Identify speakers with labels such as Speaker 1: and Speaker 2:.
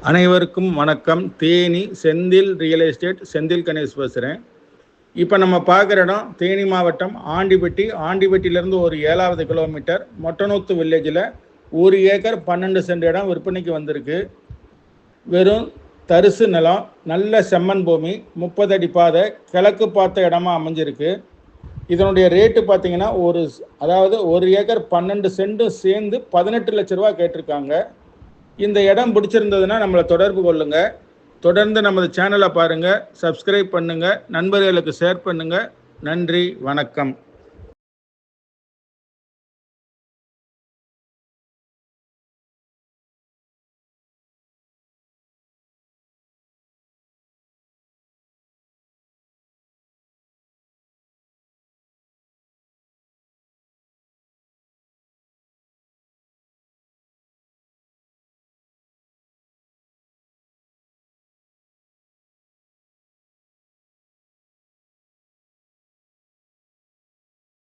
Speaker 1: அனைவருக்கும் வணக்கம். Theni Senthil real estate Senthil Ganesh பேசுகிறேன். இப்போ நம்ம பார்க்குற இடம் தேனி மாவட்டம் ஆண்டிப்பட்டி. ஆண்டிப்பட்டியிலேருந்து ஒரு 7வது கிலோமீட்டர் மொட்டனூத்து வில்லேஜில் 1 ஏக்கர் 12 சென்ட் இடம் விற்பனைக்கு வந்திருக்கு. வெறும் தரிசு நிலம், நல்ல செம்மண் பூமி, 30 அடி பாதை, கிழக்கு பார்த்த இடமா அமைஞ்சிருக்கு. இதனுடைய ரேட்டு பார்த்தீங்கன்னா அதாவது 1 ஏக்கர் 12 சென்ட்டும் சேர்ந்து 18 லட்ச ரூபா கேட்டிருக்காங்க. இந்த இடம் பிடிச்சிருந்ததுன்னா நம்மளை தொடர்பு கொள்ளுங்க. தொடர்ந்து நமது சேனலை பாருங்கள், சப்ஸ்கிரைப் பண்ணுங்கள், நண்பர்களுக்கு ஷேர் பண்ணுங்கள். நன்றி, வணக்கம்.